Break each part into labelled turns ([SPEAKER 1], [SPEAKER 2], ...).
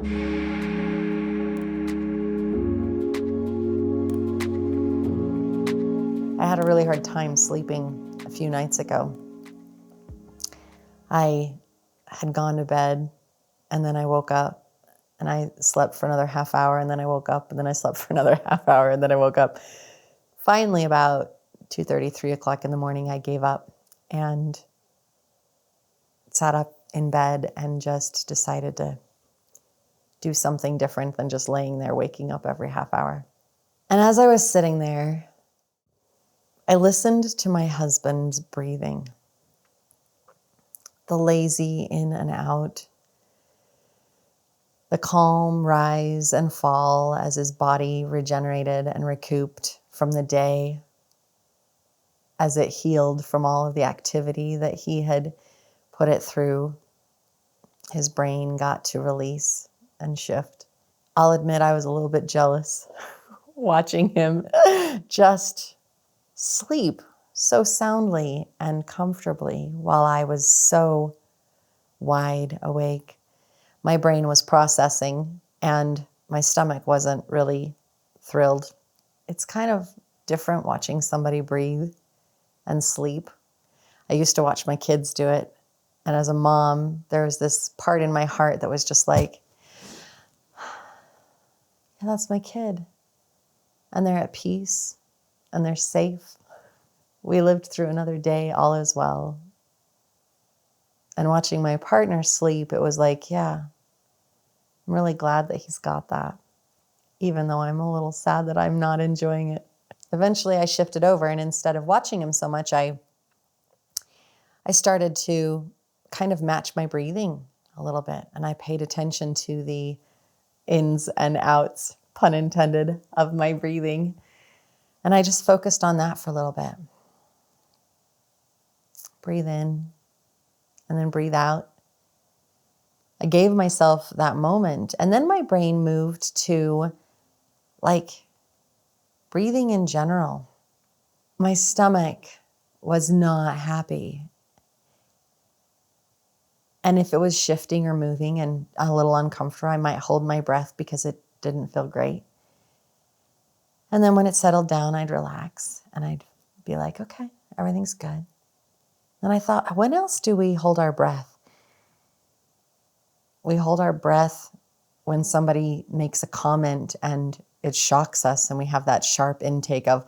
[SPEAKER 1] I had a really hard time sleeping a few nights ago. I had gone to bed and then I woke up and I slept for another half hour and then I woke up and then I slept for another half hour and then I woke up. Finally, about 2:30, 3 o'clock in the morning, I gave up and sat up in bed and just decided to do something different than just laying there, waking up every half hour. And as I was sitting there, I listened to my husband's breathing, the lazy in and out, the calm rise and fall as his body regenerated and recouped from the day, as it healed from all of the activity that he had put it through. His brain got to release and shift. I'll admit I was a little bit jealous watching him just sleep so soundly and comfortably while I was so wide awake. My brain was processing and my stomach wasn't really thrilled. It's kind of different watching somebody breathe and sleep. I used to watch my kids do it. And as a mom, there was this part in my heart that was just like, yeah, that's my kid. And they're at peace and they're safe. We lived through another day, all is well. And watching my partner sleep, it was like, yeah, I'm really glad that he's got that, even though I'm a little sad that I'm not enjoying it. Eventually I shifted over, and instead of watching him so much, I started to kind of match my breathing a little bit. And I paid attention to the ins and outs, pun intended, of my breathing. And I just focused on that for a little bit. Breathe in and then breathe out. I gave myself that moment. And then my brain moved to like breathing in general. My stomach was not happy. And if it was shifting or moving and a little uncomfortable, I might hold my breath because it didn't feel great. And then when it settled down, I'd relax and I'd be like, okay, everything's good. And I thought, when else do we hold our breath? We hold our breath when somebody makes a comment and it shocks us and we have that sharp intake of,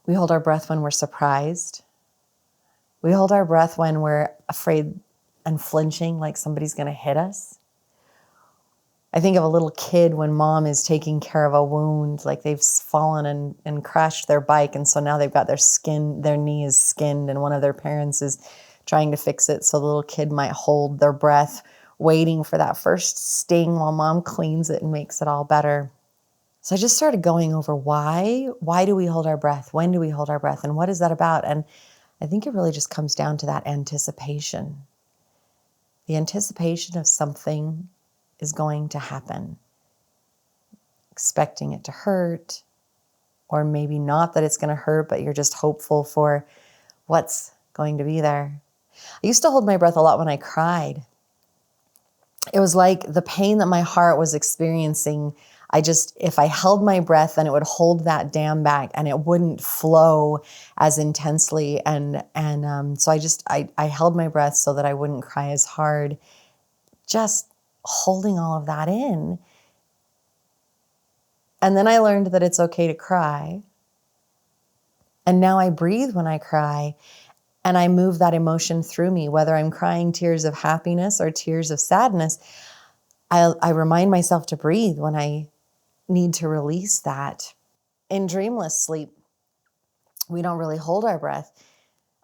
[SPEAKER 1] we hold our breath when we're surprised. We hold our breath when we're afraid and flinching, like somebody's going to hit us. I think of a little kid when mom is taking care of a wound, like they've fallen and crashed their bike, and so now they've got their knee is skinned, and one of their parents is trying to fix it, so the little kid might hold their breath, waiting for that first sting while mom cleans it and makes it all better. So I just started going over why do we hold our breath? When do we hold our breath? And what is that about? And I think it really just comes down to that anticipation. The anticipation of something is going to happen. Expecting it to hurt, or maybe not that it's going to hurt, but you're just hopeful for what's going to be there. I used to hold my breath a lot when I cried. It was like the pain that my heart was experiencing, if I held my breath, then it would hold that dam back and it wouldn't flow as intensely. So I held my breath so that I wouldn't cry as hard, just holding all of that in. And then I learned that it's okay to cry. And now I breathe when I cry and I move that emotion through me, whether I'm crying tears of happiness or tears of sadness. I remind myself to breathe when I need to release that. In dreamless sleep, we don't really hold our breath.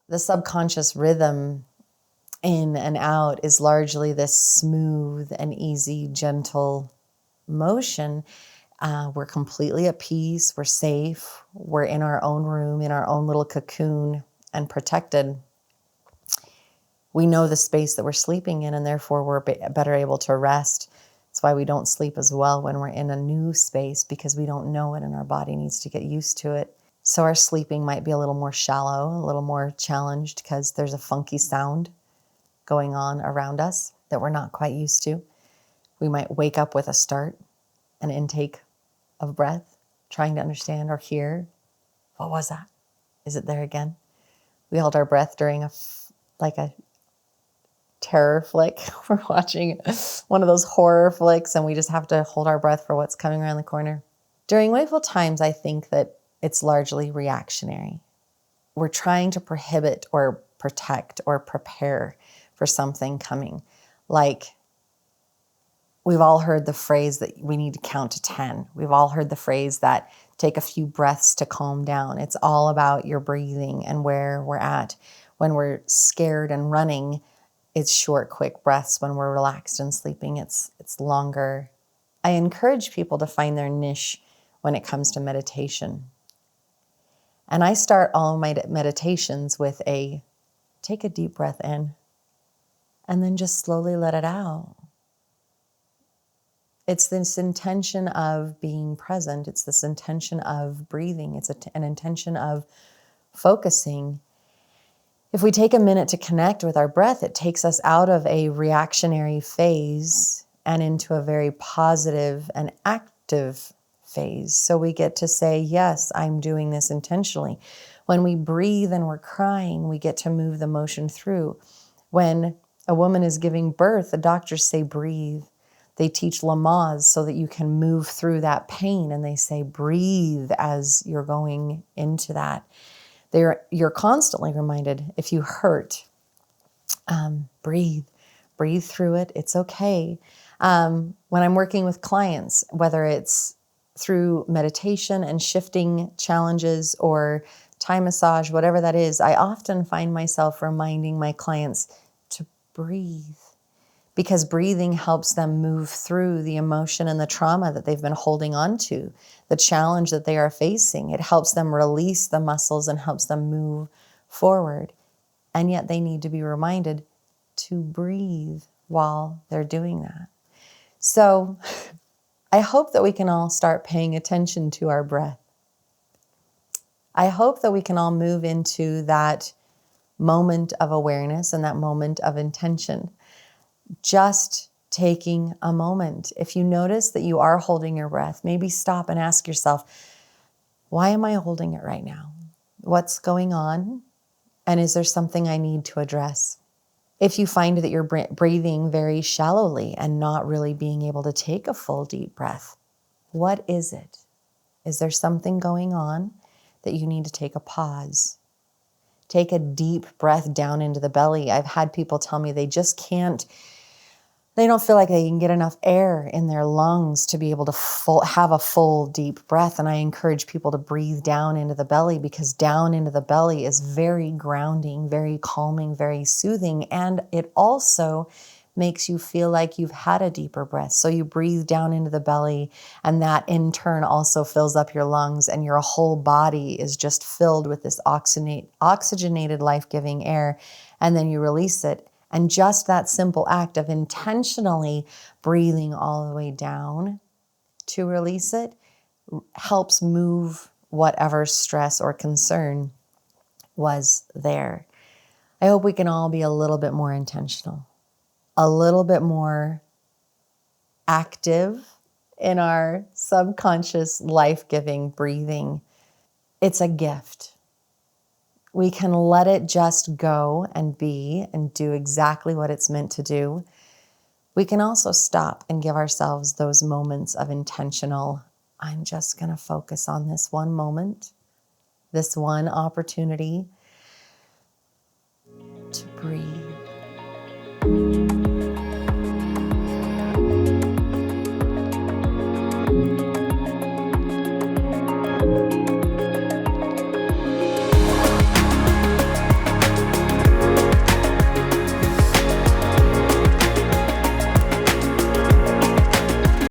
[SPEAKER 1] The subconscious rhythm in and out is largely this smooth and easy, gentle motion. We're completely at peace. We're safe. We're in our own room, in our own little cocoon, and protected. We know the space that we're sleeping in, and therefore we're better able to rest. That's why we don't sleep as well when we're in a new space, because we don't know it and our body needs to get used to it. So our sleeping might be a little more shallow, a little more challenged because there's a funky sound going on around us. that we're not quite used to. We might wake up with a start, an intake of breath, trying to understand or hear, what was that? Is it there again? We held our breath during a terror flick. We're watching one of those horror flicks and we just have to hold our breath for what's coming around the corner. During wakeful times, I think that it's largely reactionary. We're trying to prohibit or protect or prepare for something coming. Like, we've all heard the phrase that we need to count to 10. We've all heard the phrase that take a few breaths to calm down. It's all about your breathing and where we're at. When we're scared and running, it's short, quick breaths. When we're relaxed and sleeping, it's longer. I encourage people to find their niche when it comes to meditation. And I start all my meditations with take a deep breath in and then just slowly let it out. It's this intention of being present. It's this intention of breathing. It's an intention of focusing. If we take a minute to connect with our breath, it takes us out of a reactionary phase and into a very positive and active phase. So we get to say, yes, I'm doing this intentionally. When we breathe and we're crying, we get to move the motion through. When a woman is giving birth, the doctors say, breathe. They teach Lamaze so that you can move through that pain, and they say, breathe as you're going into that. You're constantly reminded, if you hurt, breathe through it. It's okay. When I'm working with clients, whether it's through meditation and shifting challenges or Thai massage, whatever that is, I often find myself reminding my clients to breathe, because breathing helps them move through the emotion and the trauma that they've been holding on to, the challenge that they are facing. It helps them release the muscles and helps them move forward. And yet they need to be reminded to breathe while they're doing that. So I hope that we can all start paying attention to our breath. I hope that we can all move into that moment of awareness and that moment of intention. Just taking a moment. If you notice that you are holding your breath, maybe stop and ask yourself, why am I holding it right now? What's going on? And is there something I need to address? If you find that you're breathing very shallowly and not really being able to take a full deep breath, what is it? Is there something going on that you need to take a pause? Take a deep breath down into the belly. I've had people tell me they don't feel like they can get enough air in their lungs to be able to have a full deep breath. And I encourage people to breathe down into the belly, because down into the belly is very grounding, very calming, very soothing. And it also makes you feel like you've had a deeper breath. So you breathe down into the belly, and that in turn also fills up your lungs, and your whole body is just filled with this oxygenated, life-giving air. And then you release it. And just that simple act of intentionally breathing all the way down to release it helps move whatever stress or concern was there. I hope we can all be a little bit more intentional, a little bit more active in our subconscious life-giving breathing. It's a gift. We can let it just go and be and do exactly what it's meant to do. We can also stop and give ourselves those moments of intentional, I'm just going to focus on this one moment, this one opportunity to breathe.